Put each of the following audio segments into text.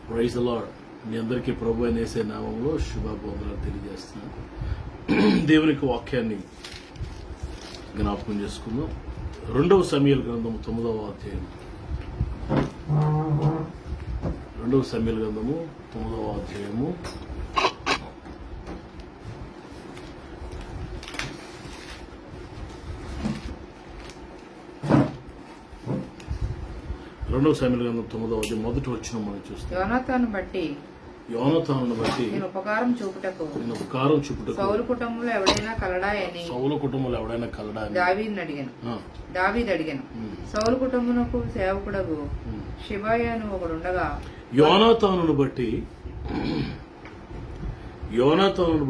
Praise the lord. మీ అందరికీ ప్రభు అయిన యేసయ్య నామములో శుభాభివందనాలు తెలియజేస్తున్నాను. దేవునికి వాక్యాన్ని జ్ఞాపకం చేసుకుందాం. 2వ సమూయేలు గ్రంథము 9వ అధ్యాయం. 2వ సమూయేలు గ్రంథము 9వ అధ్యాయము. రెండవ సమూయేలు గ్రంథం 9వ అధ్యాయం మొదటి వచనం మనం చూస్తాం. యోనాతాను బట్టి నేను ఉపకారం చూపుటకు సౌలు కుటుంబంలో ఎవడైనా కలడా అని దావీదు అడిగాను. సౌలు కుటుంబమునకు సేవకుడగు షిబాయి అని ఒకడుండగా యోనాతానును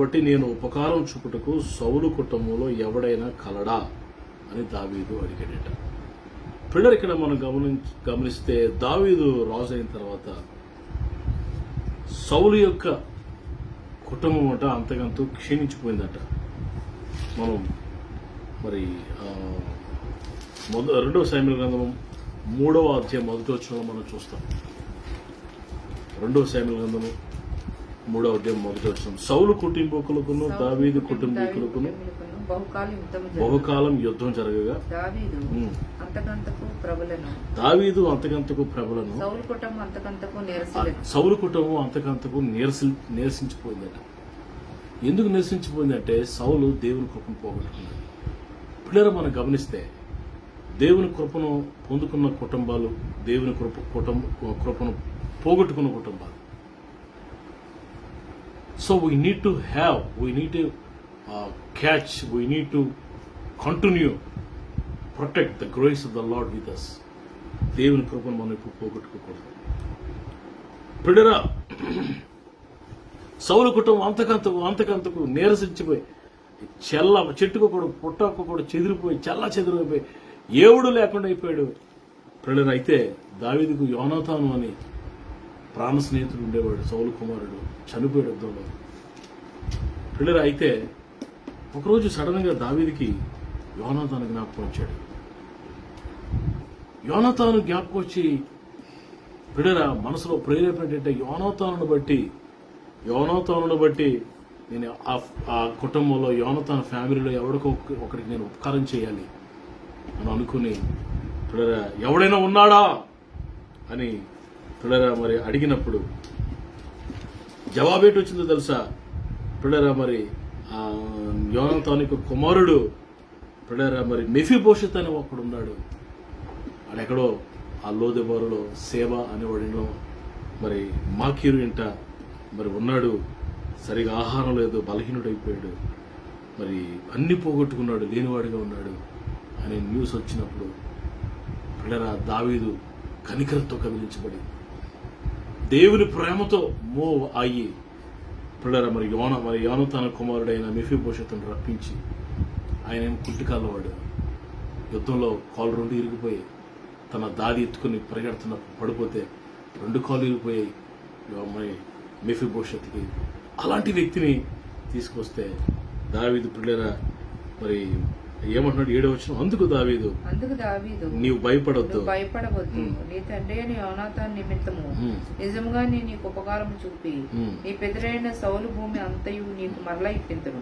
బట్టి నేను ఉపకారం చూపుటకు సౌలు కుటుంబంలో ఎవడైనా కలడా అని దావీదు అడిగాడట. పిల్లలు ఇక్కడ మనం గమనిస్తే దావీదు రాజు అయిన తర్వాత సౌలు యొక్క కుటుంబం అంట అంతకంతూ క్షీణించిపోయిందట. మనం మరి 2వ సమూయేలు గ్రంథం 3వ అధ్యాయం మొదటి వచనంలో మనం చూస్తాం. 2వ సమూయేలు గ్రంథము 3వ అధ్యాయం మొదటి వచనం. సౌలు కుటుంబీకులకును దావీదు కుటుంబీకులకును బహుకాలం యుద్ధం జరగగా దావీదు అంతకంతకు ప్రబలను సౌలు కుటుంబం అంతకంతకు నీరసించిపోయిందట. ఎందుకు నీరసించిపోయిందంటే సౌలు దేవుని కృపను పోగొట్టుకున్నాడు. పిల్లలు మనం గమనిస్తే దేవుని కృపను పొందుకున్న కుటుంబాలు, దేవుని కృపను పోగొట్టుకున్న కుటుంబాలు. So we need to catch, we need to continue protect the grace of the Lord with us. దేవుని కృపను మనం ఇప్పుడు పోగొట్టుకోకూడదు. పిల్లరా, సౌలు కుటుంబం అంతకంతకు నీరసించిపోయి చెట్టుకు కూడా పుట్టకు కూడా చెదిరిపోయి చెదిరిపోయి ఏవుడు లేకుండా అయిపోయాడు. పిల్లరా, అయితే దావీదుకు యోనాతాను అని ప్రాణ స్నేహితుడు ఉండేవాడు. సౌలు కుమారుడు చనిపోయాడు యుద్ధంలో. పిల్లరా, అయితే ఒకరోజు సడన్ గా దావీదుకి యోనాతాను జ్ఞాపకం వచ్చాడు. యోనాతాను జ్ఞాపకం వచ్చి పిల్లరా మనసులో ప్రేరేపణ ఏంటంటే యోనాతానును బట్టి నేను ఆ కుటుంబంలో యోనాతాను ఫ్యామిలీలో ఎవరికో ఒకరికి నేను ఉపకారం చేయాలి అని అనుకుని పిల్లరా ఎవడైనా ఉన్నాడా అని పిల్లరా మరి అడిగినప్పుడు జవాబేటి వచ్చిందో తెలుసా? పిల్లరా మరి యోనాతాను కుమారుడు పిల్లరా మరి మెఫీబోషెత్ అని ఒకడు ఉన్నాడు. అడెక్కడో ఆ లోదెబారులో సేవ అనేవాడిలో మరి మాకీరు ఇంట మరి ఉన్నాడు. సరిగా ఆహారం లేదు, బలహీనుడైపోయాడు, మరి అన్ని పోగొట్టుకున్నాడు, లేనివాడిగా ఉన్నాడు అనే న్యూస్ వచ్చినప్పుడు పిల్లరా దావీదు కనికరంతో కదిలించబడి దేవుని ప్రేమతో మూవ్ అయ్యి పిల్లరా మరి యోనాతాను కుమారుడైన మెఫీబోషెతును రప్పించి ఆయన కుంటికాలవాడు. యుద్ధంలో కాలు 2 ఇరిగిపోయి తన దాది ఎత్తుకుని పరిగెడుతున్న పడిపోతే 2 కాళ్ళు ఇరిగిపోయాయి మరి మెఫీబోషెతుకి. అలాంటి వ్యక్తిని తీసుకొస్తే దావీదు పిల్లరా మరి ఏమంటున్నాడు? 7వ వచనం. అందుకు దావీదు నీవు భయపడవద్దు, నీ తండ్రి అయిన యోనాతాను నిమిత్తము నిజముగా నీకు ఉపకారం చూపి నీ పెదరైన సౌలు భూమి అంతయు నీకు మరలా ఇప్పింతును,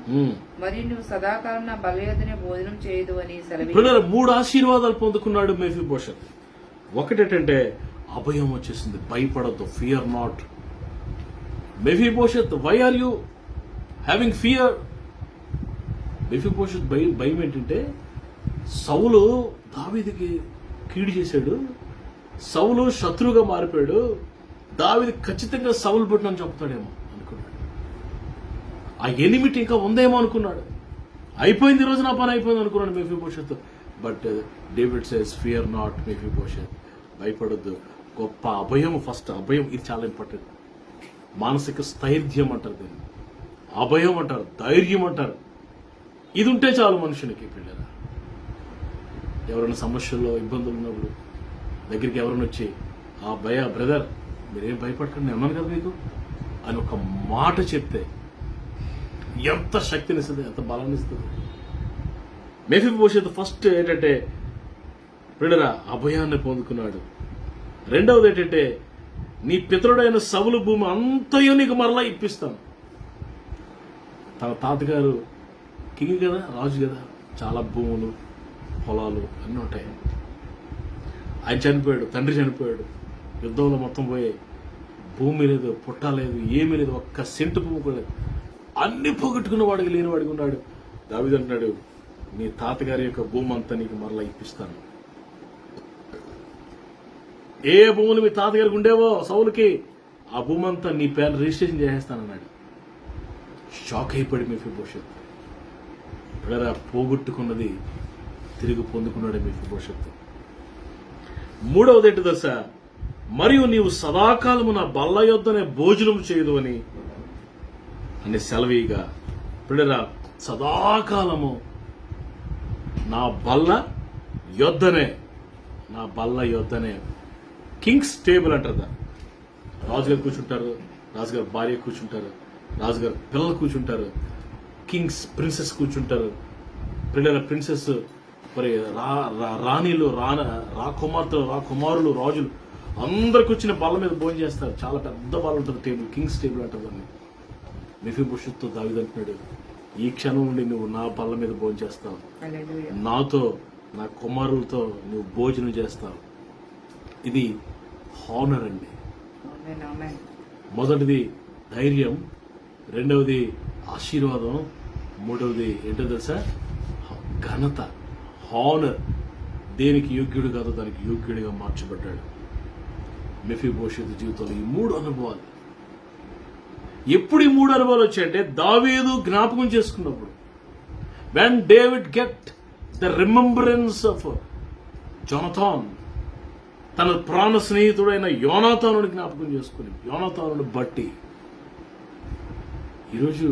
మరి నువ్వు సదాకాలం నా బలయోధనే భోజనం చేయదు అని సెలవు. 3 ఆశీర్వాదాలు పొందుకున్నాడు మెఫీబోషెత్. ఒకటేంటంటే అభయం వచ్చేసింది, భయపడద్దు, fear not. Mephibosheth, why are you having fear? Mephibosheth భయం ఏంటంటే సౌలు దావీదుకి కీడు చేశాడు, సౌలు శత్రువుగా మారిపోయాడు, దావీదు ఖచ్చితంగా సౌలు పుట్టినని చెప్తాడేమో అనుకున్నాడు. ఆ ఎనిమిటి ఇంకా ఉందేమో అనుకున్నాడు. అయిపోయింది, ఈ రోజు నా పని అయిపోయింది అనుకున్నాడు Mephibosheth. But David says fear not Mephibosheth, భయపడొద్దు. గొప్ప అభయం, ఫస్ట్ అభయం, ఇది చాలా ఇంపార్టెంట్. మానసిక స్థైర్యం అంటారు దీన్ని, అభయం అంటారు, ధైర్యం అంటారు. ఇది ఉంటే చాలు మనుషునికి. పిల్లరా, ఎవరైనా సమస్యల్లో ఇబ్బందులు ఉన్నప్పుడు దగ్గరికి ఎవరైనా వచ్చి బ్రదర్ మీరేం భయపడకండి, నేను అన్నాను కదా మీకు అని ఒక మాట చెప్తే ఎంత శక్తినిస్తుంది, ఎంత బలాన్ని ఇస్తుంది. మెఫీబోషెత్ ఫస్ట్ ఏంటంటే పిల్లరా అభయాన్ని పొందుకున్నాడు. రెండవది ఏంటంటే నీ పితరుడైన సౌలు భూమి అంతయు నీకు మరలా ఇప్పిస్తాను. తన తాతగారు కింగ్ కదా, రాజు కదా, చాలా భూములు పొలాలు అన్నీ ఉంటాయి. ఆయన చనిపోయాడు, తండ్రి చనిపోయాడు, యుద్ధంలో మొత్తం పోయాయి, భూమి లేదు, పుట్ట లేదు, ఏమీ లేదు, ఒక్క సెంటు భూమి కూడా లేదు, అన్ని పోగొట్టుకున్న వాడికి లేని వాడికి ఉన్నాడు. దావీదు అంటున్నాడు, నీ తాతగారి యొక్క భూమి అంతా నీకు మరలా ఇప్పిస్తాను. ఏ భూములు మీ తాతగారికి ఉండేవో సౌలుకి, ఆ భూమి అంతా నీ పేరు రిజిస్ట్రేషన్ చేసేస్తానన్నాడు. షాక్ అయిపోయాడు మెఫీబోషెత్. పిల్లరా, పోగొట్టుకున్నది తిరిగి పొందుకున్నాడు మెఫీబోషెత్. మూడవది ఏంటి దశ, మరియు నీవు సదాకాలము నా బల్ల యొద్దనే భోజనం చేయదు అని సెలవీగా. పిల్లరా, సదాకాలము నా బల్ల యొద్దనే, నా బల్ల యొద్దనే. కింగ్స్ టేబుల్ అంటారు. రాజుగారు కూర్చుంటారు, రాజుగారు భార్య కూర్చుంటారు, రాజుగారు పిల్లలు కూర్చుంటారు, కింగ్స్ ప్రిన్సెస్ కూర్చుంటారు. పిల్లల ప్రిన్సెస్ మరి రాణిలు, రాకుమార్తెలు, రాకుమారులు, రాజులు అందరు కూర్చుని బల్ల మీద భోజనం చేస్తారు. చాలా పెద్ద బల్ల ఉంటుంది, టేబుల్, కింగ్స్ టేబుల్ అంటారు దాన్ని. మెఫీబోషెత్తో దావీదు అంటున్నాడు, ఈ క్షణం నుండి నువ్వు నా బల్ల మీద భోజనం చేస్తావు, నాతో నా కుమారులతో నువ్వు భోజనం చేస్తావు. ఇది హానర్ అండి. మొదటిది ధైర్యం, రెండవది ఆశీర్వాదం, మూడవది ఏంటో తెలుసా, ఘనత, హానర్. దేనికి యోగ్యుడు కాదో దానికి యోగ్యుడిగా మార్చబడ్డాడు. మెఫీబోషెత్ జీవితంలో ఈ మూడు అనుభవాలు. ఎప్పుడు ఈ మూడు అనుభవాలు వచ్చాయంటే దావీదు జ్ఞాపకం చేసుకున్నప్పుడు. When David get the remembrance of జోనథాన్, తన ప్రాణ స్నేహితుడైన యోనాతానుని జ్ఞాపకం చేసుకుని, యోనాతానుని బట్టి ఈరోజు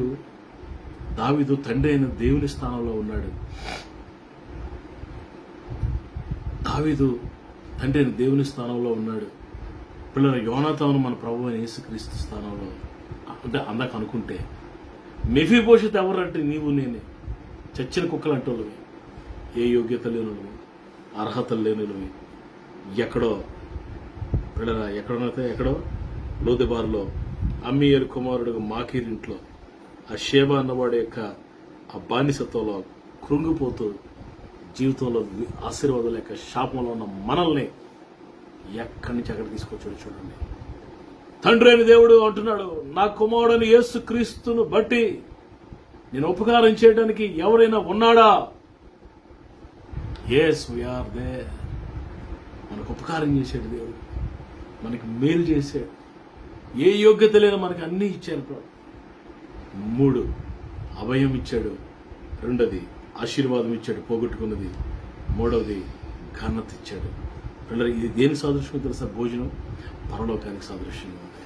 దావీదు తండ్రి అయిన దేవుని స్థానంలో ఉన్నాడు. దావీదు తండ్రి అయిన దేవుని స్థానంలో ఉన్నాడు. పిల్లల యోనాతాను మన ప్రభువు అయిన యేసుక్రీస్తు స్థానంలో అంటే అందాక అనుకుంటే, మెఫీబోషెత్ ఎవరంటే నీవు నేనే, చచ్చిన కుక్కలు అంటోళ్ళవి, ఏ యోగ్యత లేనులవి, అర్హతలు లేనులవి, ఎక్కడో పిల్లల ఎక్కడో లోదెబారులో అమ్మీయేలు కుమారుడు మాకీరింట్లో ఆ షేబా అన్నవాడి యొక్క ఆ బానిసత్వంలో కృంగిపోతూ జీవితంలో ఆశీర్వాదం లేక శాపంలో ఉన్న మనల్ని ఎక్కడి నుంచి అక్కడ తీసుకొచ్చాడు చూడండి. తండ్రి అయిన దేవుడు అంటున్నాడు, నా కుమారుడని యేసుక్రీస్తును బట్టి నేను ఉపకారం చేయడానికి ఎవరైనా ఉన్నాడా? Yes, we are there. మనకు ఉపకారం చేశాడు దేవుడు, మనకి మేలు చేశాడు. ఏ యోగ్యత లేదో మనకి అన్నీ ఇచ్చాడు ప్రభు. 3 అభయం ఇచ్చాడు, 2 ఆశీర్వాదం ఇచ్చాడు పోగొట్టుకున్నది, 3 ఘనత ఇచ్చాడు. పిల్లలు, ఇది దేని సాదృశ్యం తెలుసా? భోజనం పరలోకానికి సాదృశ్యంగా ఉంది.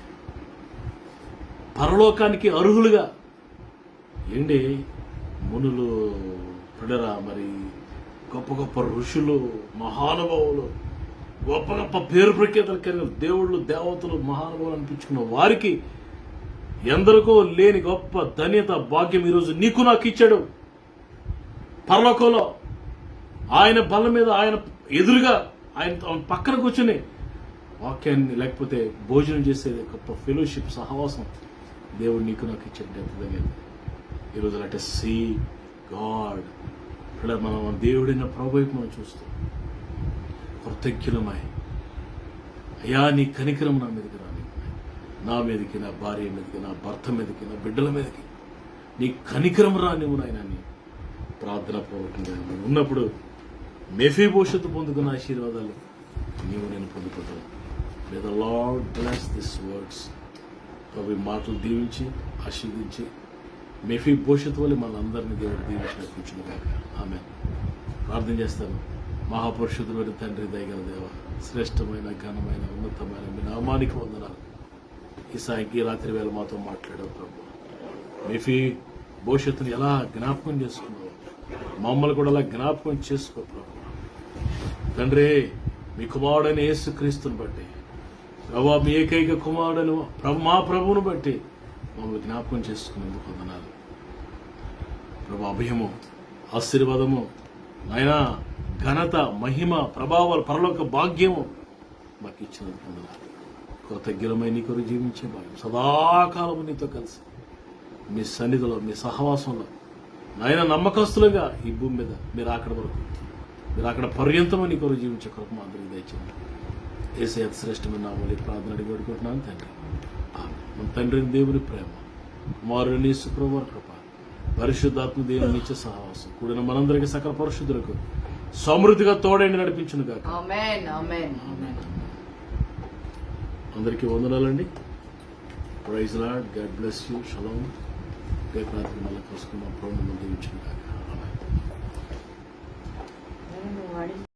పరలోకానికి అర్హులుగా ఏంటి మునులు, పిల్లరా, మరి గొప్ప గొప్ప ఋషులు, మహానుభావులు, గొప్ప గొప్ప పేరు ప్రఖ్యాతలు కలిగిన దేవుళ్ళు, దేవతలు, మహానుభావులు అనిపించుకున్న వారికి ఎందరికో లేని గొప్ప ధన్యత, భాగ్యం ఈరోజు నీకు నాకు ఇచ్చాడు. పరలోకంలో ఆయన బల్ల మీద, ఆయన ఎదురుగా, ఆయన పక్కన కూర్చొని వాక్యాన్ని లేకపోతే భోజనం చేసేది గొప్ప ఫెలోషిప్, సహవాసం దేవుడు నీకు నాకు ఇచ్చాడు. ఎంత ధన్యత ఈరోజు. అంటే సీ గాడ్. ఇక్కడ మనం దేవుడైన ప్రభు వైపు మనం చూస్తాం. కృతజ్ఞులమై, అయ్యా నీ కనికరం నా మీదకి రాని, నా మీదకి, నా భార్య మీదకి, నా భర్త మీదకి, నా బిడ్డల మీదకి నీ కనికరం రానివ్వు నాయన అని ప్రార్థన పూర్వకంగా ఉన్నప్పుడు మెఫీబోషెత్ పొందుకున్న ఆశీర్వాదాలు నీవు నేను పొందుకుంటాను. May the Lord bless this words. ప్రభు మాటలు దీవించి ఆశీర్వదించి మెఫీబోషెత్ వల్ల మనందరినీ దేవుడు దీవించి కూర్చుని ఆమె ప్రార్థన చేస్తాను. మహాపురుషుడు తండ్రి, దయగల దేవ, శ్రేష్టమైన, ఘనమైన, ఉన్నతమైన మీ నామానికి వందనాలు. ఈ రాత్రి వేళ మాతో మాట్లాడావు ప్రభు. మెఫీబోషెత్తుని ఎలా జ్ఞాపకం చేసుకున్నావు, మమ్మల్ని కూడా అలా జ్ఞాపకం చేసుకో ప్రభు. తండ్రి, మీ కుమారుడైన యేసుక్రీస్తుని బట్టి, ప్రభు మీ ఏకైక కుమారుడను మా ప్రభువును బట్టి మమ్మల్ని జ్ఞాపకం చేసుకునేందుకు వందనాలు ప్రభు. అభయము, ఆశీర్వాదము, నాయనా, ఘనత, మహిమ, ప్రభావాలు, పరలోక భాగ్యము మాకు ఇచ్చినందుకు వందనాలు. కృతజ్ఞమై నీ కొరకు జీవించే భాగ్యం సదాకాలము నీతో కలిసి మీ సన్నిధిలో మీ సహవాసంలో నాయన నమ్మకస్తులుగా ఈ భూమి మీద మీరు అక్కడ వరకు మీరు అక్కడ పర్యంతము నీ కొరకు జీవించే కృప మా అందరికీ దయచేయండి. యేసయ్య అతి శ్రేష్టమైన నామములో ఈ ప్రార్థన అడిగి వేడుకుంటున్నాను తండ్రి. ఆమేన్. మన తండ్రి దేవుని ప్రేమ, కుమారుని సుప్రభువారి కృప, పరిశుద్ధాత్మ దేవుని నిత్య సహవాసం కూడిన మనందరికీ సకల పరిశుద్ధులకు సమృద్ధిగా తోడైండి నడిపించును గాక. ఆమేన్ ఆమేన్ అందరికీ వందనాలండి. Praise Lord. God bless you. షలోమ్. రేపు రాత్రి మళ్ళీ కలుసుకుందాం. ప్రభువు మిమ్మల్ని దీవించును గాక.